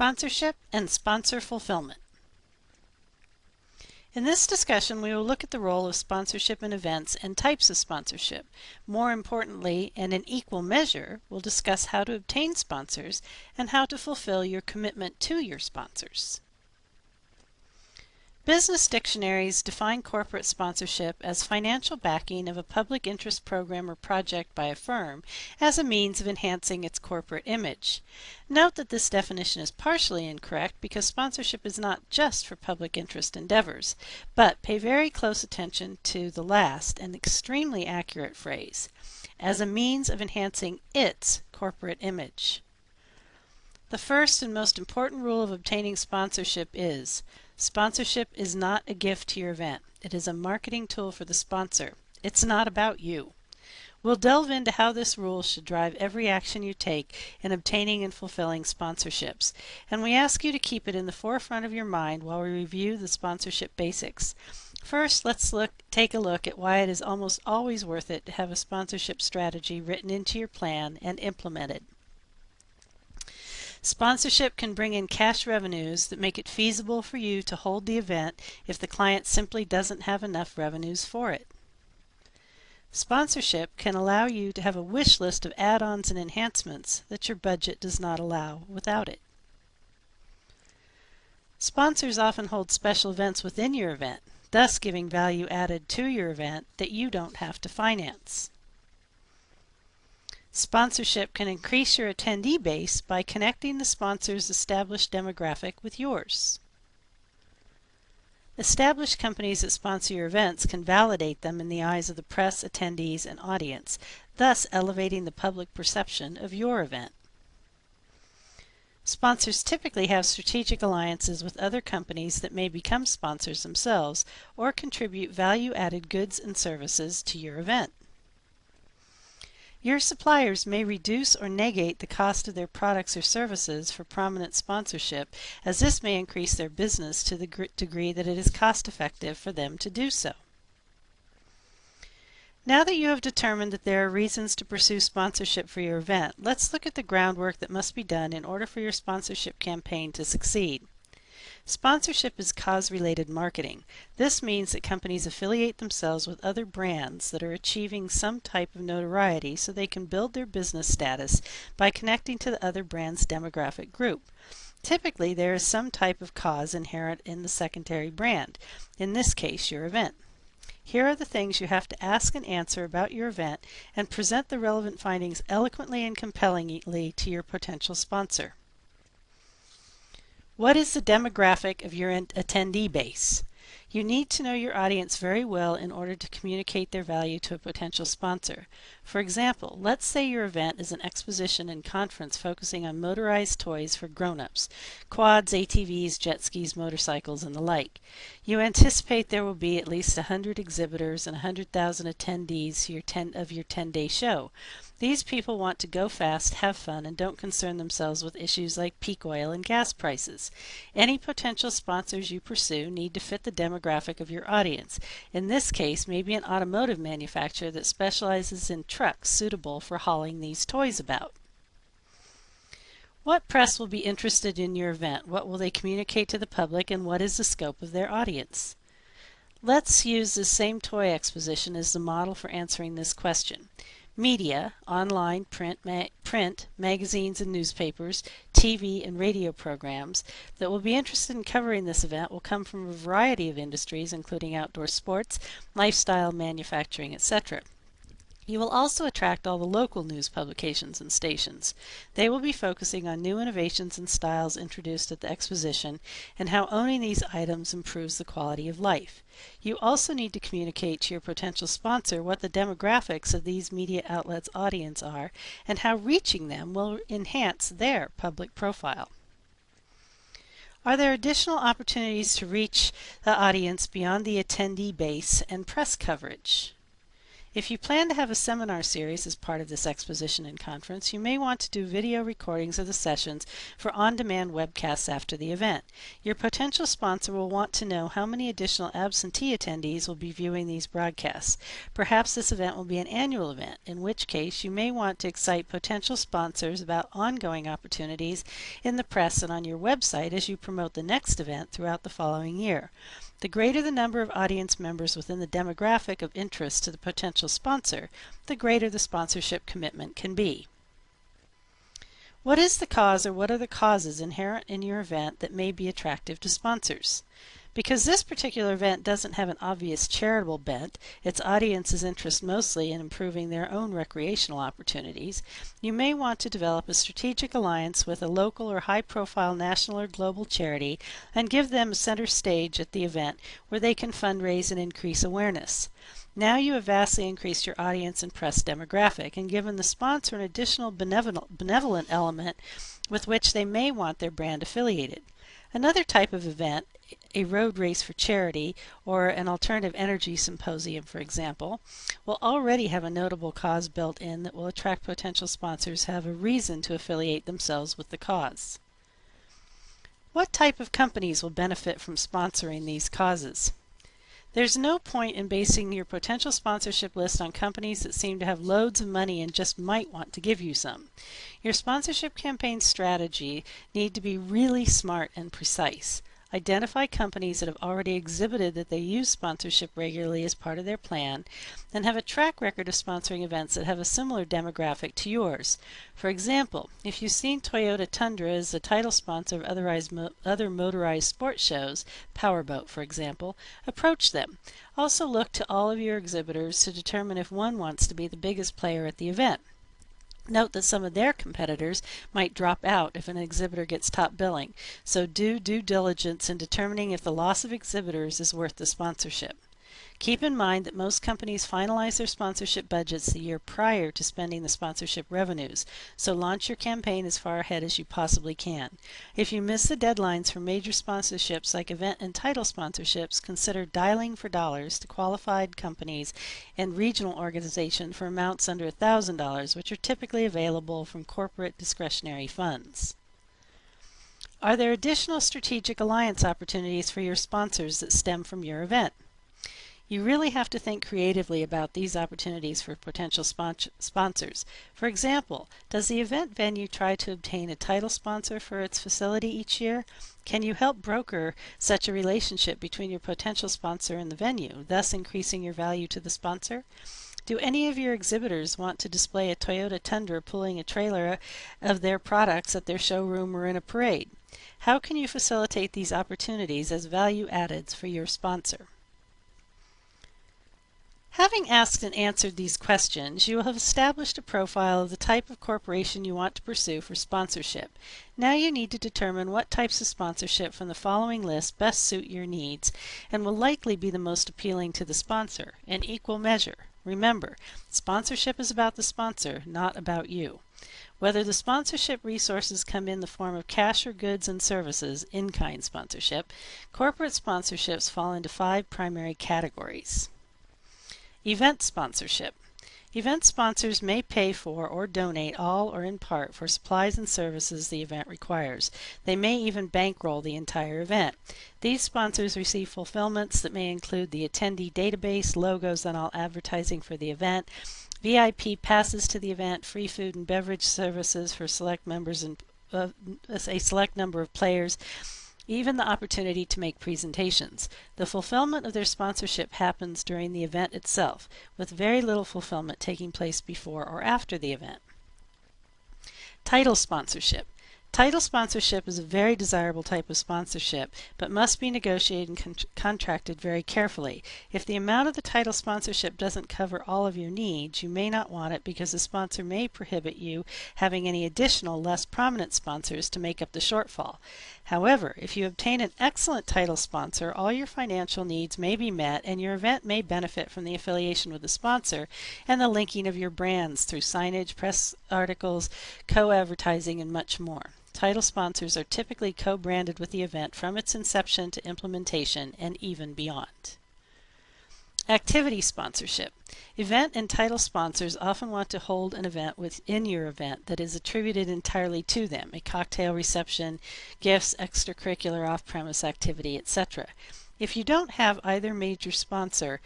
Sponsorship and sponsor fulfillment. In this discussion, we will look at the role of sponsorship in events and types of sponsorship. More importantly, and in equal measure, we'll discuss how to obtain sponsors and how to fulfill your commitment to your sponsors. Business dictionaries define corporate sponsorship as financial backing of a public interest program or project by a firm as a means of enhancing its corporate image. Note that this definition is partially incorrect because sponsorship is not just for public interest endeavors, but pay very close attention to the last and extremely accurate phrase, as a means of enhancing its corporate image. The first and most important rule of obtaining sponsorship is: sponsorship is not a gift to your event. It is a marketing tool for the sponsor. It's not about you. We'll delve into how this rule should drive every action you take in obtaining and fulfilling sponsorships, and we ask you to keep it in the forefront of your mind while we review the sponsorship basics. First, let's take a look at why it is almost always worth it to have a sponsorship strategy written into your plan and implemented. Sponsorship can bring in cash revenues that make it feasible for you to hold the event if the client simply doesn't have enough revenues for it. Sponsorship can allow you to have a wish list of add-ons and enhancements that your budget does not allow without it. Sponsors often hold special events within your event, thus giving value added to your event that you don't have to finance. Sponsorship can increase your attendee base by connecting the sponsor's established demographic with yours. Established companies that sponsor your events can validate them in the eyes of the press, attendees, and audience, thus elevating the public perception of your event. Sponsors typically have strategic alliances with other companies that may become sponsors themselves or contribute value-added goods and services to your event. Your suppliers may reduce or negate the cost of their products or services for prominent sponsorship, as this may increase their business to the degree that it is cost-effective for them to do so. Now that you have determined that there are reasons to pursue sponsorship for your event, let's look at the groundwork that must be done in order for your sponsorship campaign to succeed. Sponsorship is cause-related marketing. This means that companies affiliate themselves with other brands that are achieving some type of notoriety so they can build their business status by connecting to the other brand's demographic group. Typically, there is some type of cause inherent in the secondary brand, in this case, your event. Here are the things you have to ask and answer about your event and present the relevant findings eloquently and compellingly to your potential sponsor. What is the demographic of your attendee base? You need to know your audience very well in order to communicate their value to a potential sponsor. For example, let's say your event is an exposition and conference focusing on motorized toys for grown-ups, quads, ATVs, jet skis, motorcycles, and the like. You anticipate there will be at least 100 exhibitors and 100,000 attendees of your 10-day show. These people want to go fast, have fun, and don't concern themselves with issues like peak oil and gas prices. Any potential sponsors you pursue need to fit the demographic of your audience. In this case, maybe an automotive manufacturer that specializes in trucks suitable for hauling these toys about. What press will be interested in your event? What will they communicate to the public, and what is the scope of their audience? Let's use this same toy exposition as the model for answering this question. Media, online, print, magazines and newspapers, TV and radio programs that will be interested in covering this event will come from a variety of industries, including outdoor sports, lifestyle, manufacturing, etc. You will also attract all the local news publications and stations. They will be focusing on new innovations and styles introduced at the exposition and how owning these items improves the quality of life. You also need to communicate to your potential sponsor what the demographics of these media outlets' audience are and how reaching them will enhance their public profile. Are there additional opportunities to reach the audience beyond the attendee base and press coverage? If you plan to have a seminar series as part of this exposition and conference, you may want to do video recordings of the sessions for on-demand webcasts after the event. Your potential sponsor will want to know how many additional absentee attendees will be viewing these broadcasts. Perhaps this event will be an annual event, in which case you may want to excite potential sponsors about ongoing opportunities in the press and on your website as you promote the next event throughout the following year. The greater the number of audience members within the demographic of interest to the potential sponsor, the greater the sponsorship commitment can be. What is the cause or what are the causes inherent in your event that may be attractive to sponsors? Because this particular event doesn't have an obvious charitable bent, its audience is interested mostly in improving their own recreational opportunities, you may want to develop a strategic alliance with a local or high-profile national or global charity and give them a center stage at the event where they can fundraise and increase awareness. Now you have vastly increased your audience and press demographic and given the sponsor an additional benevolent element with which they may want their brand affiliated. Another type of event, a road race for charity or an alternative energy symposium, for example, will already have a notable cause built in that will attract potential sponsors who have a reason to affiliate themselves with the cause. What type of companies will benefit from sponsoring these causes? There's no point in basing your potential sponsorship list on companies that seem to have loads of money and just might want to give you some. Your sponsorship campaign strategy need to be really smart and precise. Identify companies that have already exhibited that they use sponsorship regularly as part of their plan and have a track record of sponsoring events that have a similar demographic to yours. For example, if you've seen Toyota Tundra as the title sponsor of other motorized sports shows, Powerboat for example, approach them. Also look to all of your exhibitors to determine if one wants to be the biggest player at the event. Note that some of their competitors might drop out if an exhibitor gets top billing, so do due diligence in determining if the loss of exhibitors is worth the sponsorship. Keep in mind that most companies finalize their sponsorship budgets the year prior to spending the sponsorship revenues, so launch your campaign as far ahead as you possibly can. If you miss the deadlines for major sponsorships like event and title sponsorships, consider dialing for dollars to qualified companies and regional organizations for amounts under $1,000, which are typically available from corporate discretionary funds. Are there additional strategic alliance opportunities for your sponsors that stem from your event? You really have to think creatively about these opportunities for potential sponsors. For example, does the event venue try to obtain a title sponsor for its facility each year? Can you help broker such a relationship between your potential sponsor and the venue, thus increasing your value to the sponsor? Do any of your exhibitors want to display a Toyota Tundra pulling a trailer of their products at their showroom or in a parade? How can you facilitate these opportunities as value addeds for your sponsor? Having asked and answered these questions, you will have established a profile of the type of corporation you want to pursue for sponsorship. Now you need to determine what types of sponsorship from the following list best suit your needs and will likely be the most appealing to the sponsor, in equal measure. Remember, sponsorship is about the sponsor, not about you. Whether the sponsorship resources come in the form of cash or goods and services, in-kind sponsorship, corporate sponsorships fall into 5 primary categories. Event sponsorship. Event sponsors may pay for or donate all or in part for supplies and services the event requires. They may even bankroll the entire event. These sponsors receive fulfillments that may include the attendee database, logos on all advertising for the event, VIP passes to the event, free food and beverage services for select members and a select number of players, even the opportunity to make presentations. The fulfillment of their sponsorship happens during the event itself, with very little fulfillment taking place before or after the event. Title sponsorship. Title sponsorship is a very desirable type of sponsorship, but must be negotiated and contracted very carefully. If the amount of the title sponsorship doesn't cover all of your needs, you may not want it because the sponsor may prohibit you having any additional, less prominent sponsors to make up the shortfall. However, if you obtain an excellent title sponsor, all your financial needs may be met and your event may benefit from the affiliation with the sponsor and the linking of your brands through signage, press articles, co-advertising, and much more. Title sponsors are typically co-branded with the event from its inception to implementation and even beyond. Activity sponsorship. Event and title sponsors often want to hold an event within your event that is attributed entirely to them, a cocktail reception, gifts, extracurricular off-premise activity, etc. If you don't have either major sponsor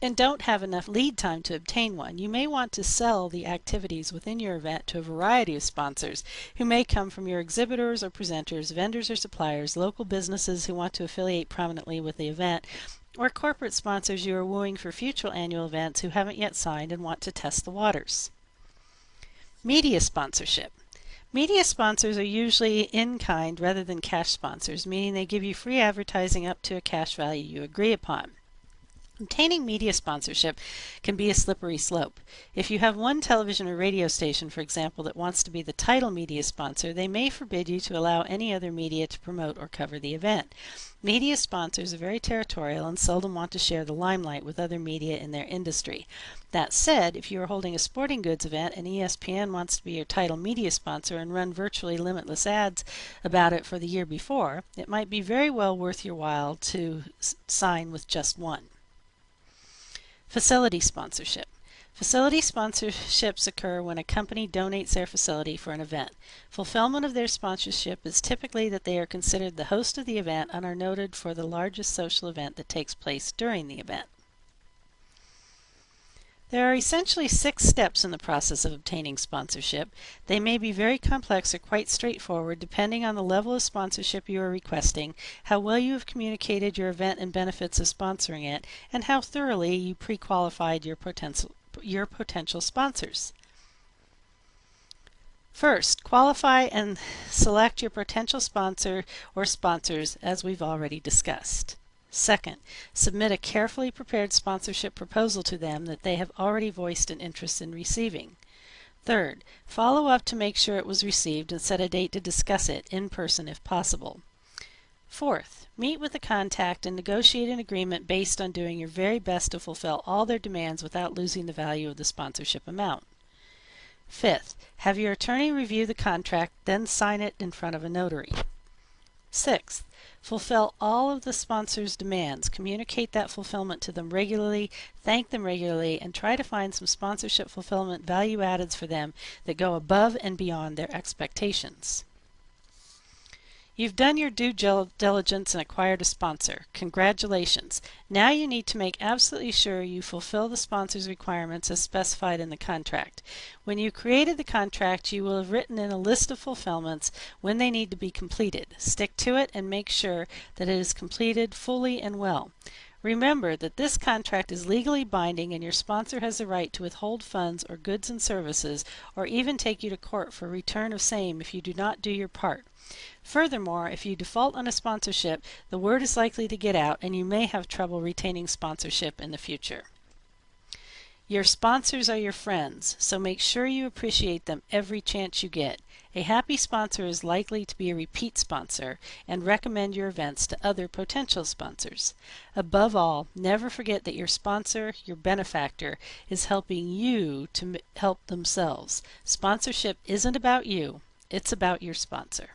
and don't have enough lead time to obtain one, you may want to sell the activities within your event to a variety of sponsors who may come from your exhibitors or presenters, vendors or suppliers, local businesses who want to affiliate prominently with the event, or corporate sponsors you are wooing for future annual events who haven't yet signed and want to test the waters. Media sponsorship. Media sponsors are usually in-kind rather than cash sponsors, meaning they give you free advertising up to a cash value you agree upon. Obtaining media sponsorship can be a slippery slope. If you have one television or radio station, for example, that wants to be the title media sponsor, they may forbid you to allow any other media to promote or cover the event. Media sponsors are very territorial and seldom want to share the limelight with other media in their industry. That said, if you are holding a sporting goods event and ESPN wants to be your title media sponsor and run virtually limitless ads about it for the year before, it might be very well worth your while to sign with just one. Facility sponsorship. Facility sponsorships occur when a company donates their facility for an event. Fulfillment of their sponsorship is typically that they are considered the host of the event and are noted for the largest social event that takes place during the event. There are essentially 6 steps in the process of obtaining sponsorship. They may be very complex or quite straightforward depending on the level of sponsorship you are requesting, how well you have communicated your event and benefits of sponsoring it, and how thoroughly you pre-qualified your potential sponsors. First, qualify and select your potential sponsor or sponsors as we've already discussed. Second, submit a carefully prepared sponsorship proposal to them that they have already voiced an interest in receiving. Third, follow up to make sure it was received and set a date to discuss it in person if possible. Fourth, meet with the contact and negotiate an agreement based on doing your very best to fulfill all their demands without losing the value of the sponsorship amount. Fifth, have your attorney review the contract, then sign it in front of a notary. Sixth, fulfill all of the sponsor's demands. Communicate that fulfillment to them regularly, thank them regularly, and try to find some sponsorship fulfillment value addeds for them that go above and beyond their expectations. You've done your due diligence and acquired a sponsor. Congratulations! Now you need to make absolutely sure you fulfill the sponsor's requirements as specified in the contract. When you created the contract, you will have written in a list of fulfillments when they need to be completed. Stick to it and make sure that it is completed fully and well. Remember that this contract is legally binding and your sponsor has the right to withhold funds or goods and services or even take you to court for return of same if you do not do your part. Furthermore, if you default on a sponsorship, the word is likely to get out and you may have trouble retaining sponsorship in the future. Your sponsors are your friends, so make sure you appreciate them every chance you get. A happy sponsor is likely to be a repeat sponsor and recommend your events to other potential sponsors. Above all, never forget that your sponsor, your benefactor, is helping you to help themselves. Sponsorship isn't about you, it's about your sponsor.